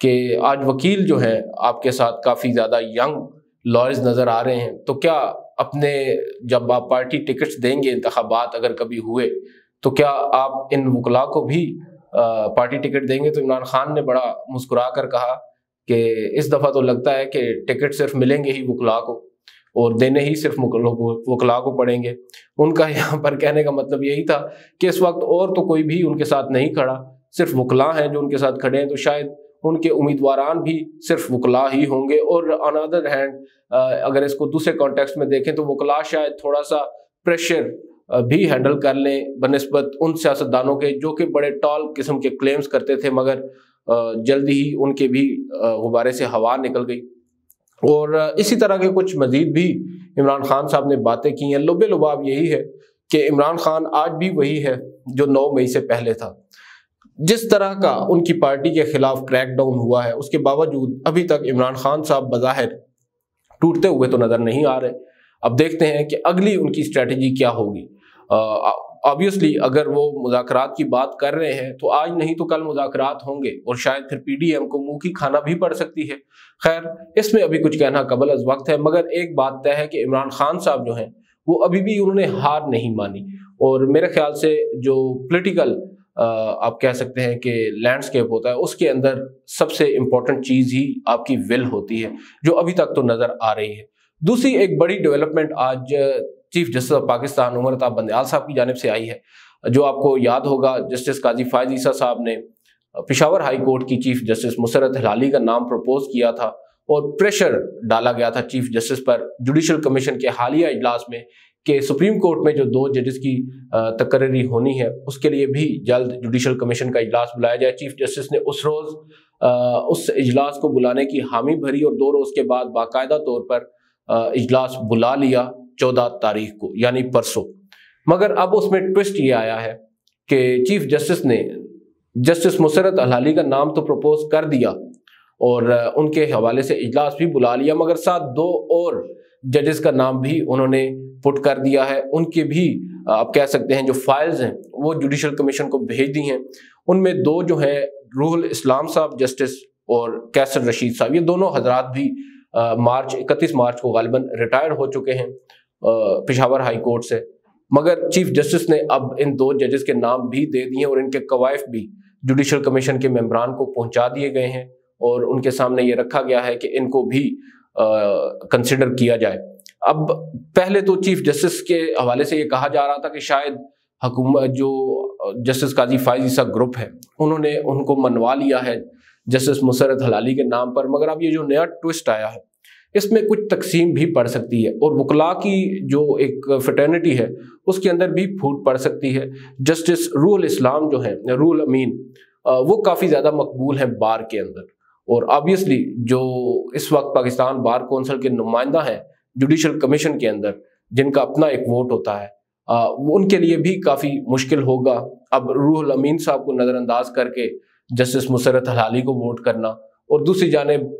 کہ آج وکیل جو ہیں آپ کے ساتھ کافی زیادہ ینگ لائرز نظر آ رہے ہیں، تو کیا اپنے جب آپ پارٹی ٹکٹس دیں گے انتخابات اگر کبھی ہوئے تو کیا آپ ان وکلاء کو بھی پارٹی ٹکٹ دیں گے؟ تو عمران خان نے بڑا مسکرا کر کہا کہ اس دفعہ تو لگتا ہے کہ ٹکٹ صرف ملیں گے ہی وکلاء کو اور دینے ہی صرف وکلاء کو پڑیں گے۔ ان کا یہاں پر کہنے کا مطلب یہی تھا کہ اس وقت اور تو کوئی بھی ان کے ساتھ نہیں کھڑا، صرف وکلاء ہیں جو ان کے ساتھ کھڑے ہیں، تو شاید ان کے امیدواران بھی صرف وکلاء ہی ہوں گے۔ اور آن ادر ہینڈ اگر اس کو دوسرے کانٹیکسٹ میں دیکھیں تو وکلاء شاید تھوڑا سا پریشر بھی ہینڈل کر لیں بنسبت ان سیاستدانوں کے جو کہ بڑے ٹال قسم کے کلیمز کرتے تھے، مگر جلدی ہی ان کے بھی غبارے سے ہوا نکل گئی۔ اور اسی طرح کے کچھ مزید بھی عمران خان صاحب نے باتیں کی ہیں۔ لب لباب یہی ہے کہ عمران خان آج بھی وہی ہے جو 9 مئی سے پہلے تھا۔ جس طرح کا ان کی پارٹی کے خلاف کریک ڈاؤن ہوا ہے اس کے باوجود ابھی تک عمران خان صاحب بظاہر ٹوٹتے ہوئے تو نظر نہیں آ رہے۔ اب دیکھتے ہیں کہ اگلی ان کی اسٹریٹجی کیا ہوگی۔ آبویسلی اگر وہ مذاکرات کی بات کر رہے ہیں تو آج نہیں تو کل مذاکرات ہوں گے اور شاید پھر پی ڈی ایم کو منہ کی کھانا بھی پڑ سکتی ہے۔ خیر اس میں ابھی کچھ کہنا قبل از وقت ہے، مگر ایک بات طے ہے کہ عمران خان صاحب جو ہیں وہ ابھی بھی انہوں نے ہار نہیں مانی، اور میرے خیال سے جو پولیٹیکل آپ کہہ سکتے ہیں کہ لینڈسکیپ ہوتا ہے اس کے اندر سب سے امپورٹنٹ چیز ہی آپ کی ول ہوتی ہے، جو ابھی تک تو نظر آ رہی ہے۔ دوسری ایک بڑی ڈیولپمنٹ آج chief justice of Pakistan Umar Ata Bandial صاحب کی جانب سے آئی ہے، جو آپ کو یاد ہوگا جسٹس قاضی فائز عیسیٰ صاحب نے پشاور ہائی کورٹ کی چیف جسٹس مسرت ہلالی کا نام پروپوز کیا تھا اور پریشر ڈالا گیا تھا چیف جسٹس پر جوڈیشل کمیشن کے حالیہ اجلاس میں کہ سپریم کورٹ میں جو 2 ججز کی تقرری ہونی ہے اس کے لیے بھی جلد جوڈیشل کمیشن کا اجلاس بلایا جائے۔ چیف جسٹس نے اس روز اس اجلاس کو بلانے کی حامی بھری اور 2 روز کے بعد باقاعدہ طور پر اجلاس بلا لیا 14 تاریخ کو یعنی پرسوں۔ مگر اب اس میں ٹوسٹ یہ آیا ہے کہ چیف جسٹس نے جسٹس مسرت ہلالی کا نام تو پروپوز کر دیا اور ان کے حوالے سے اجلاس بھی بلا لیا، مگر ساتھ 2 اور ججز کا نام بھی انہوں نے پٹ کر دیا ہے۔ ان کے بھی آپ کہہ سکتے ہیں جو فائلز ہیں وہ جوڈیشل کمیشن کو بھیج دی ہیں۔ ان میں 2 جو ہیں روح الاسلام صاحب جسٹس اور کیسر رشید صاحب، یہ دونوں حضرات بھی 31 مارچ کو غالباً ریٹائر ہو چکے ہیں پشاور ہائی کورٹ سے، مگر چیف جسٹس نے اب ان 2 ججز کے نام بھی دے دیے اور ان کے کوائف بھی جوڈیشل کمیشن کے ممبران کو پہنچا دیے گئے ہیں اور ان کے سامنے یہ رکھا گیا ہے کہ ان کو بھی کنسیڈر کیا جائے۔ اب پہلے تو چیف جسٹس کے حوالے سے یہ کہا جا رہا تھا کہ شاید حکومت جو جسٹس قاضی فائز عیسیٰ گروپ ہے انہوں نے ان کو منوا لیا ہے جسٹس مسرت ہلالی کے نام پر، مگر اب یہ جو نیا ٹوسٹ آیا ہے اس میں کچھ تقسیم بھی پڑ سکتی ہے اور وکلاء کی جو ایک فٹرنیٹی ہے اس کے اندر بھی پھوٹ پڑ سکتی ہے۔ جسٹس روح الاسلام جو ہیں، روح الامین، وہ کافی زیادہ مقبول ہیں بار کے اندر، اور آبویسلی جو اس وقت پاکستان بار کونسل کے نمائندہ ہیں جوڈیشل کمیشن کے اندر جن کا اپنا ایک ووٹ ہوتا ہے، ان کے لیے بھی کافی مشکل ہوگا اب روح الامین صاحب کو نظر انداز کر کے جسٹس مسرت ہلالی کو ووٹ کرنا۔ اور دوسری جانب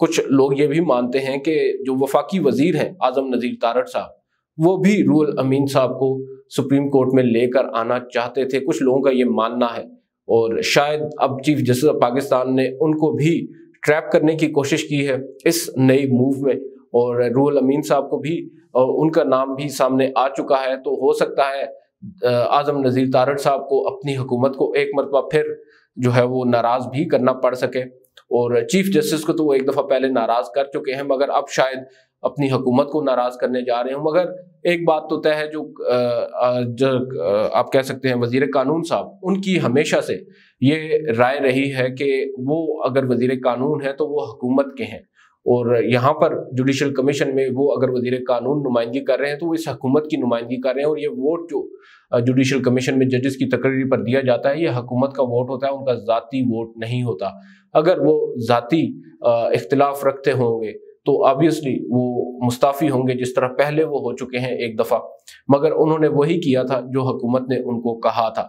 کچھ لوگ یہ بھی مانتے ہیں کہ جو وفاقی وزیر ہیں اعظم نذیر تارڑ صاحب، وہ بھی روح الامین صاحب کو سپریم کورٹ میں لے کر آنا چاہتے تھے، کچھ لوگوں کا یہ ماننا ہے، اور شاید اب چیف جسٹس آف پاکستان نے ان کو بھی ٹریپ کرنے کی کوشش کی ہے اس نئی موو میں، اور روح الامین صاحب کو بھی ان کا نام بھی سامنے آ چکا ہے۔ تو ہو سکتا ہے اعظم نذیر تارڑ صاحب کو اپنی حکومت کو ایک مرتبہ پھر جو ہے وہ ناراض بھی کرنا پڑ سکے، اور چیف جسٹس کو تو وہ ایک دفعہ پہلے ناراض کر چکے ہیں، مگر اب شاید اپنی حکومت کو ناراض کرنے جا رہے ہوں۔ مگر ایک بات تو طے ہے، جو آپ کہہ سکتے ہیں وزیر قانون صاحب، ان کی ہمیشہ سے یہ رائے رہی ہے کہ وہ اگر وزیر قانون ہے تو وہ حکومت کے ہیں، اور یہاں پر جوڈیشل کمیشن میں وہ اگر وزیر قانون نمائندگی کر رہے ہیں تو وہ اس حکومت کی نمائندگی کر رہے ہیں، اور یہ ووٹ جو جوڈیشل کمیشن میں ججز کی تقرری پر دیا جاتا ہے یہ حکومت کا ووٹ ہوتا ہے، ان کا ذاتی ووٹ نہیں ہوتا۔ اگر وہ ذاتی اختلاف رکھتے ہوں گے تو آبویسلی وہ مستعفی ہوں گے، جس طرح پہلے وہ ہو چکے ہیں ایک دفعہ، مگر انہوں نے وہی کیا تھا جو حکومت نے ان کو کہا تھا۔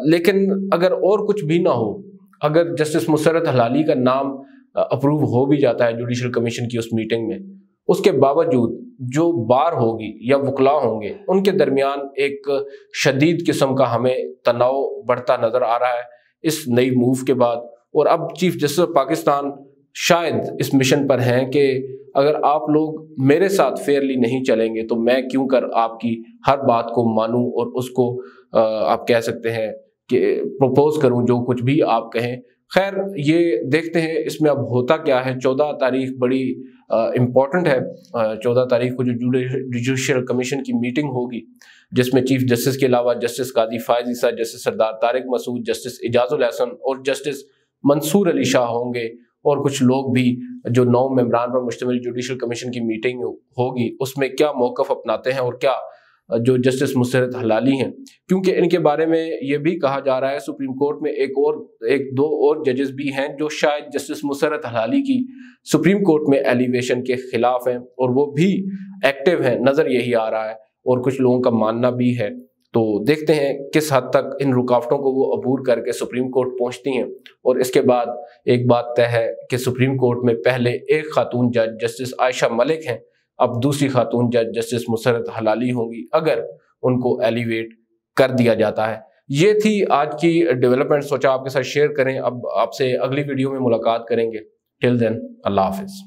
لیکن اگر اور کچھ بھی نہ ہو، اگر جسٹس مسرت ہلالی کا نام اپروو ہو بھی جاتا ہے جوڈیشل کمیشن کی اس میٹنگ میں، اس کے باوجود جو بار ہوگی یا وکلاء ہوں گے ان کے درمیان ایک شدید قسم کا ہمیں تناؤ بڑھتا نظر آ رہا ہے اس نئی موو کے بعد، اور اب چیف جسٹس آف پاکستان شاید اس مشن پر ہیں کہ اگر آپ لوگ میرے ساتھ فیئرلی نہیں چلیں گے تو میں کیوں کر آپ کی ہر بات کو مانوں اور اس کو آپ کہہ سکتے ہیں کہ پروپوز کروں جو کچھ بھی آپ کہیں۔ خیر یہ دیکھتے ہیں اس میں اب ہوتا کیا ہے۔ 14 تاریخ بڑی امپورٹنٹ ہے۔ 14 تاریخ کو جو جوڈیشل کمیشن کی میٹنگ ہوگی جس میں چیف جسٹس کے علاوہ جسٹس قاضی فائز عیسیٰ، جسٹس سردار طارق مسعود، جسٹس اعجاز الحسن اور جسٹس منصور علی شاہ ہوں گے، اور کچھ لوگ بھی جو 9 ممبران پر مشتمل جوڈیشل کمیشن کی میٹنگ ہوگی اس میں کیا موقف اپناتے ہیں، اور کیا جو جسٹس مسرت حلالی ہیں، کیونکہ ان کے بارے میں یہ بھی کہا جا رہا ہے سپریم کورٹ میں ایک دو اور ججز بھی ہیں جو شاید جسٹس مسرت حلالی کی سپریم کورٹ میں ایلیویشن کے خلاف ہیں، اور وہ بھی ایکٹیو ہیں، نظر یہی آ رہا ہے، اور کچھ لوگوں کا ماننا بھی ہے۔ تو دیکھتے ہیں کس حد تک ان رکاوٹوں کو وہ عبور کر کے سپریم کورٹ پہنچتی ہیں، اور اس کے بعد ایک بات طے ہے کہ سپریم کورٹ میں پہلے ایک خاتون جج جسٹس عائشہ ملک ہیں، اب دوسری خاتون جج جسٹس مسرت حلالی ہوں گی اگر ان کو ایلیویٹ کر دیا جاتا ہے۔ یہ تھی آج کی ڈیولپمنٹ، سوچا آپ کے ساتھ شیئر کریں۔ اب آپ سے اگلی ویڈیو میں ملاقات کریں گے۔ ٹل دین اللہ حافظ۔